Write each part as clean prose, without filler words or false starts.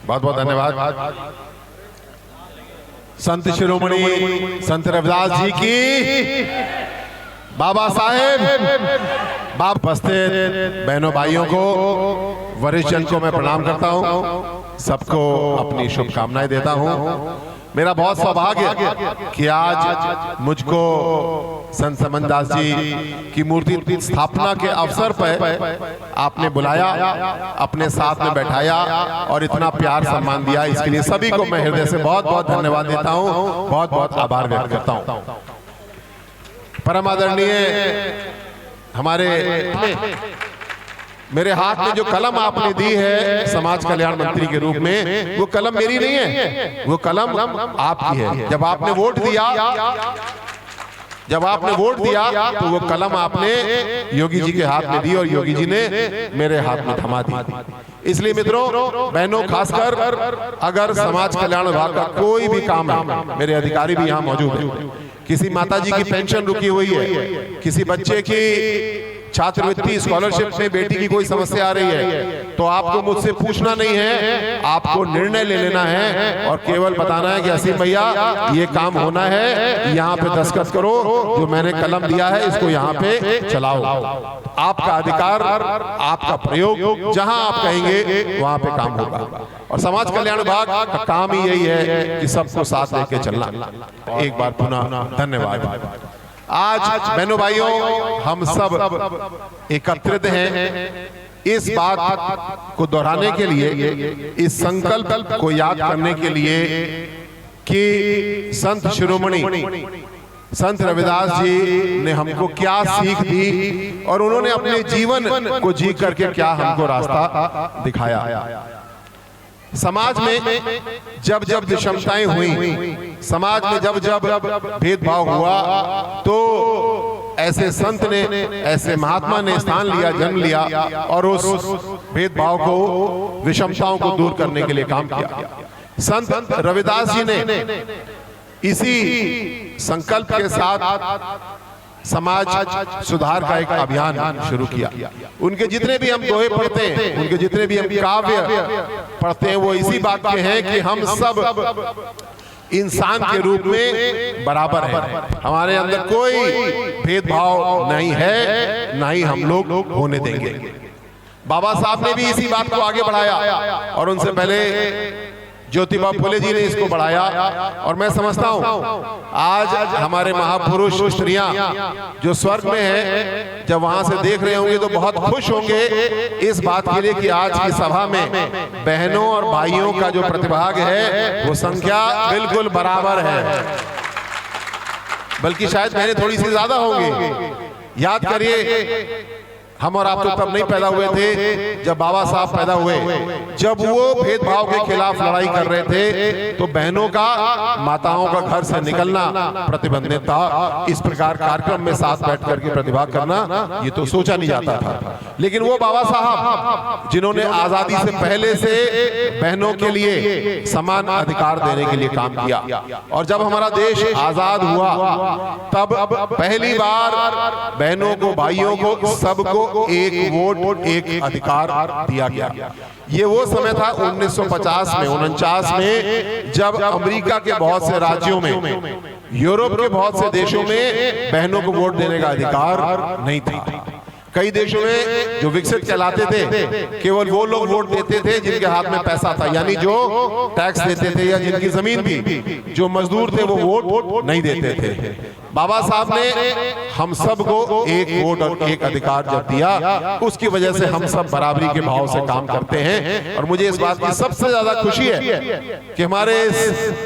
बहुत बहुत धन्यवाद। संत शिरोमणि संत रविदास जी की, बाबा साहेब, बाप उपस्थित बहनों भाइयों को, वरिष्ठ जन को मैं प्रणाम करता हूं, सबको अपनी शुभकामनाएं देता हूं। मेरा बहुत सौभाग्य कि आज मुझको संत समनदास जी की मूर्ति स्थापना के अवसर पर आपने बुलाया, अपने साथ में बैठाया और इतना प्यार सम्मान दिया। इसके लिए सभी को मैं हृदय से बहुत बहुत धन्यवाद देता हूं, बहुत बहुत आभार व्यक्त करता हूं। परम आदरणीय हमारे मेरे हाथ में जो कलम आपने दी है समाज कल्याण मंत्री के रूप में, वो कलम मेरी नहीं है, वो कलम आपकी है। जब आपने वोट दिया तो वो कलम आपने योगी जी के हाथ में दी और योगी जी ने मेरे हाथ में थमा दी। इसलिए मित्रों, बहनों, खासकर अगर समाज कल्याण विभाग का कोई भी काम है, मेरे अधिकारी भी यहाँ मौजूद हैं, किसी माता जी की पेंशन रुकी हुई है, किसी बच्चे की छात्रवृत्ति स्कॉलरशिप में बेटी की कोई समस्या आ रही है, तो आपको मुझसे पूछना नहीं है, आपको निर्णय ले लेना है और केवल बताना है कि असीम भैया ये काम होना है, यहाँ पे दस्तखत करो, जो मैंने कलम दिया है इसको यहाँ पे चलाओ। आपका अधिकार, आपका प्रयोग, जहां आप कहेंगे वहां पे काम होगा। और समाज कल्याण विभाग का काम ही यही है कि सबको साथ लेके चलना। एक बार पुनः धन्यवाद। आज बहनों भाइयों, हम सब एकत्रित हैं इस बात को दोहराने के लिए, इस संकल्प को याद करने के लिए कि संत शिरोमणि संत रविदास जी ने हमको क्या सीख दी और उन्होंने अपने जीवन को जी करके क्या हमको रास्ता दिखाया। समाज में जब जब विषमताएं हुई, समाज में जब जब भेदभाव हुआ, तो ऐसे संत ने, ऐसे महात्मा ने स्थान लिया, जन्म लिया और उस भेदभाव को, विषमताओं को दूर करने के लिए काम किया। संत रविदास जी ने इसी संकल्प के साथ समाज सुधार का एक अभियान शुरू किया। उनके जितने भी हम दोहे पढ़ते हैं, उनके जितने भी हम काव्य पढ़ते हैं, वो इसी बात के हैं कि हम सब इंसान के रूप में बराबर हैं, हमारे अंदर कोई भेदभाव नहीं है, ना ही हम लोग होने देंगे। बाबा साहब ने भी इसी बात को आगे बढ़ाया और उनसे पहले ज्योतिबा फुले जी ने इसको बढ़ाया। और मैं समझता हूं आज हमारे महापुरुष स्त्रियां जो स्वर्ग में हैं, जब वहां से देख रहे होंगे तो बहुत खुश होंगे इस बात के लिए कि आज की सभा में बहनों और भाइयों का जो प्रतिभाग है वो संख्या बिल्कुल बराबर है, बल्कि शायद बहनें थोड़ी सी ज्यादा होंगी। याद करिए, हम और आप तो तब नहीं पैदा हुए थे जब बाबा साहब पैदा हुए। जब वो भेदभाव के खिलाफ लड़ाई कर रहे थे तो बहनों का, माताओं का घर से निकलना प्रतिबंधित था। इस प्रकार कार्यक्रम में साथ बैठ करके प्रतिभाग करना ये तो सोचा नहीं जाता था। लेकिन वो बाबा साहब जिन्होंने आजादी से पहले से बहनों के लिए समान अधिकार देने के लिए काम किया, और जब हमारा देश आजाद हुआ तब पहली बार बहनों को, भाइयों को, सबको एक वोट, एक अधिकार दिया गया। ये वो समय था 1950 में, 49 में, जब अमेरिका के बहुत से राज्यों में, यूरोप के बहुत से देशों में बहनों को वोट देने का अधिकार नहीं था। कई देशों में जो विकसित कहलाते थे, केवल वो लोग वोट देते थे जिनके हाथ में पैसा था, यानी जो टैक्स देते थे या जिनकी जमीन थी। जो मजदूर थे वो वोट नहीं देते थे। बाबा साहब ने हम सबको एक वोट और एक अधिकार जब दिया, उसकी वजह से हम सब बराबरी के भाव से काम करते हैं। और मुझे इस बात की सबसे ज्यादा खुशी है कि हमारे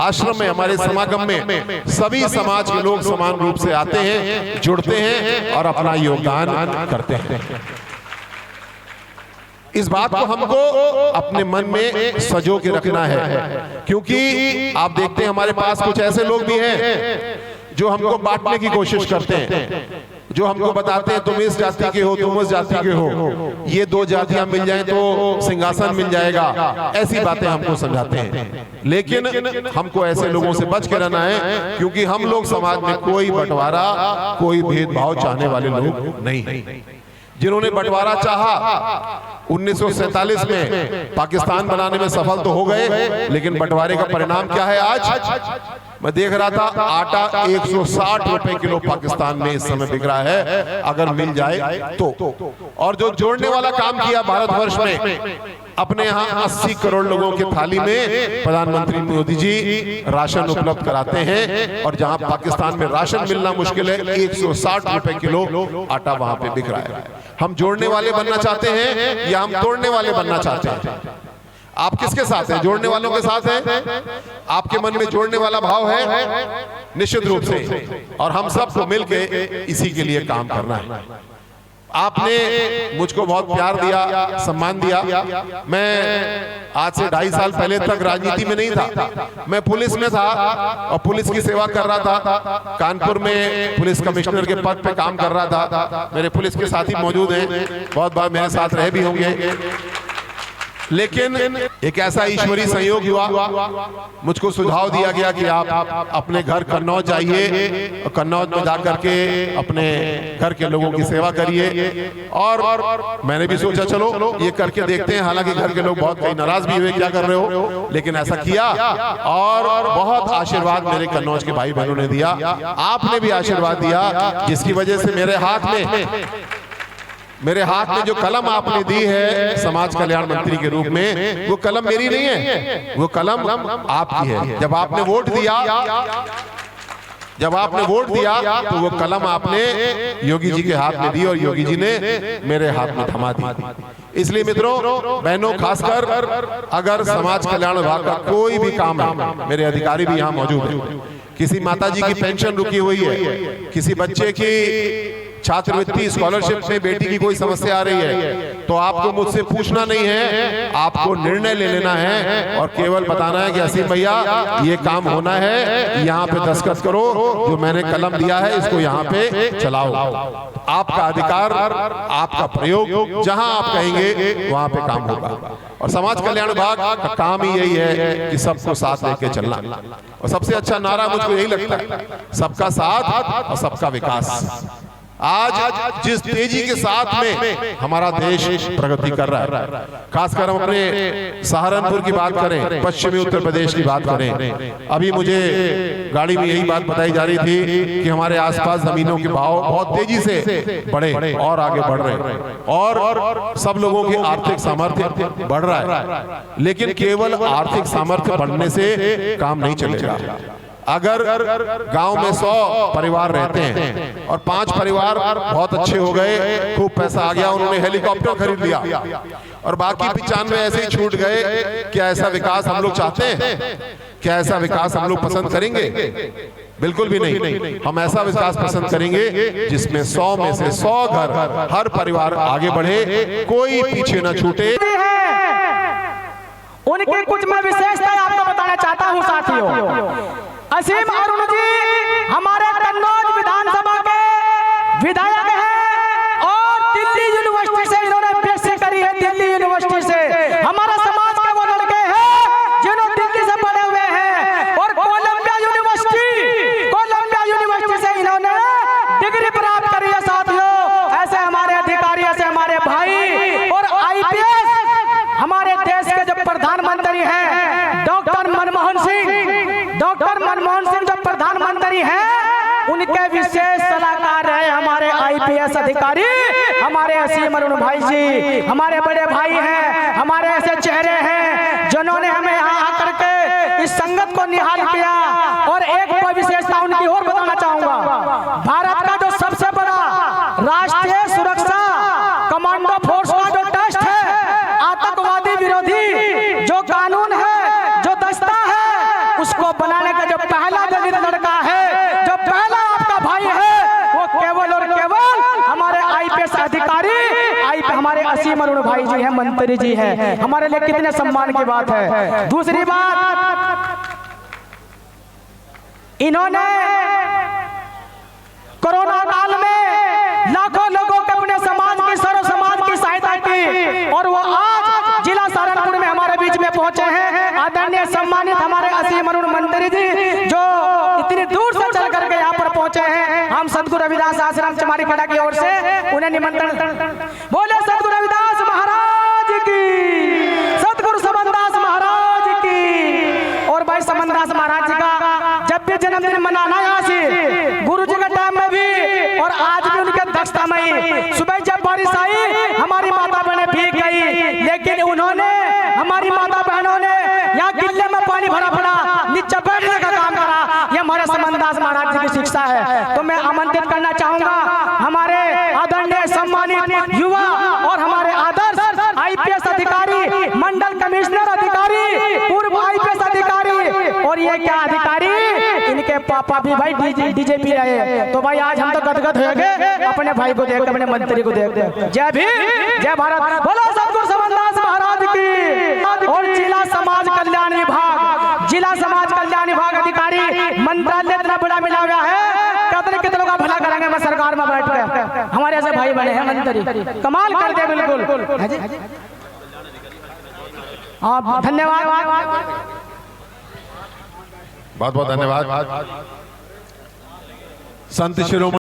आश्रम में, हमारे समागम में सभी समाज के लोग समान रूप से आते हैं, जुड़ते हैं और अपना योगदान करते हैं। इस बात को हमको अपने मन में सजो के रखना है, क्योंकि आप देखते हैं हमारे पास कुछ ऐसे लोग भी हैं जो हमको बांटने की कोशिश करते हैं, जो हमको बताते हैं तुम इस जाति के हो, तुम उस जाति के हो, ये दो जातियां मिल जाएं तो सिंहासन मिल जाएगा, ऐसी बातें हमको समझाते हैं। लेकिन हमको ऐसे लोगों से बच के रहना है, क्योंकि हम लोग समाज में कोई बंटवारा, कोई भेदभाव चाहने वाले लोग नहीं हैं। जिन्होंने बंटवारा चाहा 1947 में पाकिस्तान बनाने में सफल तो हो गए, लेकिन बंटवारे का परिणाम क्या है आज? मैं देख रहा था आटा 160 रुपए किलो पाकिस्तान में इस समय बिक रहा है, अगर मिल जाए तो। और जो जोड़ने वाला काम किया भारतवर्ष में, अपने यहाँ 80 करोड़ लोगों की थाली में प्रधानमंत्री मोदी जी राशन उपलब्ध कराते हैं, और जहां पाकिस्तान में राशन मिलना मुश्किल है 160 रुपए किलो आटा वहां पे बिक रहा है। हम जोड़ने वाले बनना चाहते हैं या हम तोड़ने वाले बनना चाहते हैं? आप किसके साथ हैं? जोड़ने वालों के साथ हैं? आपके मन में जोड़ने वाला भाव है? निश्चित रूप से, और हम सबको मिलके इसी के लिए काम करना है। आपने मुझको बहुत प्यार दिया, सम्मान दिया। मैं आज से 2.5 साल पहले तक राजनीति में नहीं था, मैं पुलिस में था और पुलिस की सेवा कर रहा था। कानपुर में पुलिस कमिश्नर के पद पे काम कर रहा था। मेरे पुलिस के साथी मौजूद हैं, बहुत बार मेरे साथ रहे भी होंगे। लेकिन एक ऐसा ईश्वरीय संयोग हुआ, मुझको सुझाव दिया गया कि आप अपने घर कन्नौज जाइए और कन्नौज में जाकर के अपने घर के लोगों की सेवा करिए। और मैंने भी सोचा चलो ये करके देखते हैं। हालांकि घर के लोग बहुत कई नाराज भी हुए, क्या कर रहे हो, लेकिन ऐसा किया और बहुत आशीर्वाद मेरे कन्नौज के भाई बहनों ने दिया। आपने भी आशीर्वाद दिया, जिसकी वजह से मेरे हाथ में जो कलम आपने दी है समाज कल्याण मंत्री के रूप में, वो कलम मेरी नहीं है, वो कलम आपकी है। जब आपने वोट दिया तो वो कलम आपने योगी जी के हाथ में दी और योगी जी ने मेरे हाथ में थमा दी। इसलिए मित्रों, बहनों, खासकर अगर समाज कल्याण विभाग का कोई भी काम है, मेरे अधिकारी भी यहाँ मौजूद हैं, किसी माता जी की पेंशन रुकी हुई है, किसी बच्चे की छात्रवृत्ति स्कॉलरशिप में बेटी की कोई समस्या आ रही है, तो आपको मुझसे पूछना नहीं है, आपको निर्णय ले लेना है और केवल बताना है कि असीम भैया ये काम होना है, यहाँ पे दस्तखत करो, जो मैंने कलम दिया है इसको यहाँ पे चलाओ। आपका अधिकार, आपका प्रयोग, जहां आप कहेंगे वहां पे काम होगा। और समाज कल्याण विभाग का काम ही यही है कि सबको साथ लेके चलना। और सबसे अच्छा नारा मुझको यही लगता है, सबका साथ और सबका विकास। आज जिस तेजी के साथ में हमारा देश प्रगति कर रहा है, खासकर हम अपने सहारनपुर की बात करें, पश्चिमी उत्तर प्रदेश की बात करें, अभी मुझे गाड़ी में यही बात बताई जा रही थी कि हमारे आसपास जमीनों के भाव बहुत तेजी से बढ़े और आगे बढ़ रहे हैं, और सब लोगों के आर्थिक सामर्थ्य बढ़ रहा है। लेकिन केवल आर्थिक सामर्थ्य बढ़ने से काम नहीं चलेगा। अगर गांव में 100 परिवार रहते हैं और 5 परिवार बहुत अच्छे हो गए, खूब पैसा आ गया, उन्होंने हेलीकॉप्टर खरीद लिया, और बाकी 95 ऐसे ही छूट गए, क्या ऐसा विकास हम लोग चाहते हैं? क्या ऐसा विकास हम लोग पसंद करेंगे? बिल्कुल भी नहीं। हम ऐसा विकास पसंद करेंगे जिसमें 100 में से 100 घर, हर परिवार आगे बढ़े, कोई पीछे न छूटे। उनकी कुछ मैं विशेषताएं आपको बताना चाहता हूं साथियों। असीम अरुण जी हमारे कन्नौज विधानसभा के विधायक हैं और दिल्ली यूनिवर्सिटी से इन्होंने बीएससी करी है। दिल्ली यूनिवर्सिटी से हमारा समाज के वो लड़के हैं जिन्होंने दिल्ली से पढ़े हुए हैं, और कोलंबिया यूनिवर्सिटी से इन्होंने डिग्री प्राप्त करी है साथियों। ऐसे हमारे अधिकारी, ऐसे हमारे भाई, और आईपीएस हमारे देश के जो प्रधानमंत्री हैं डॉक्टर मनमोहन सिंह जो प्रधानमंत्री हैं, उनके विशेष सलाहकार रहे हमारे आईपीएस अधिकारी, हमारे असीम अरुण भाई जी, हमारे बड़े भाई हैं, हमारे ऐसे चेहरे हैं जिन्होंने हमें यहाँ आकर के इस संगत को निहाल किया। और एक विशेषता उनकी और बताना चाहूंगा, भारत का जो सबसे बड़ा राष्ट्रीय सुरक्षा कमांडो फोर्स का जो टेस्ट है, आतंकवादी विरोधी जो कानून है, जो दस्ता है, उसको बनाने का जो पहला दलित लड़का है, जो पहला आपका भाई है, वो केवल और केवल हमारे आईपीएस अधिकारी, हमारे असीम अरुण भाई जी हैं, मंत्री जी हैं। हमारे लिए कितने सम्मान की बात है। दूसरी बात, इन्होंने कोरोना काल में लाखों लोगों के अपने समाज की, सर्व समाज की सहायता की, और वो आज जिला सहारनपुर में हमारे बीच में पहुंचे हैं। आदरणीय सम्मानित हमारे असीम अरुण मंत्री जी जो इतनी दूर से चल करके यहाँ पर पहुंचे हैं, हम सदगुरु रविदास आश्रम चमारी खड़ा की ओर से उन्हें निमंत्रण समनदास महाराज जी का जब भी जन्मदिन मनाना यहाँ से गुरु जी के टाइम में भी और आज भी उनके दक्षता में ही सुबह जब बारिश आई हमारी माता बहनें भीग गई, लेकिन उन्होंने हमारी माता बहनों ने यहाँ किले में पानी भरा पड़ा नीचे बैठने का काम करा। ये हमारे समनदास महाराज जी की शिक्षा है। तो मैं आमंत्रित करना चाहूंगा हमारे आदरणीय सम्मानित युवा और हमारे आदर्श आईपीएस अधिकारी, मंडल कमिश्नर अधिकारी, पूर्व आईपीएस अधिकारी और ये क्या अधिकारी, इनके पापा भी भाई डीजीपी रहे। तो भाई आज हम तो गदगद हो गए अपने भाई को देख, अपने मंत्री को देख। जय भीम, जय भारत, बोलो सतगुरु समनदास महाराज की। और जिला समाज कल्याण विभाग, जिला समाज कल्याण विभाग अधिकारी मंत्रालय इतना बड़ा मिला हुआ है, कितने कितनों का भला करेंगे। मैं सरकार में बैठ कर हमारे ऐसे भाई बने हैं मंत्री, कमाल कर दे बिल्कुल। आप धन्यवाद, बहुत बहुत धन्यवाद। संत शिरोमणि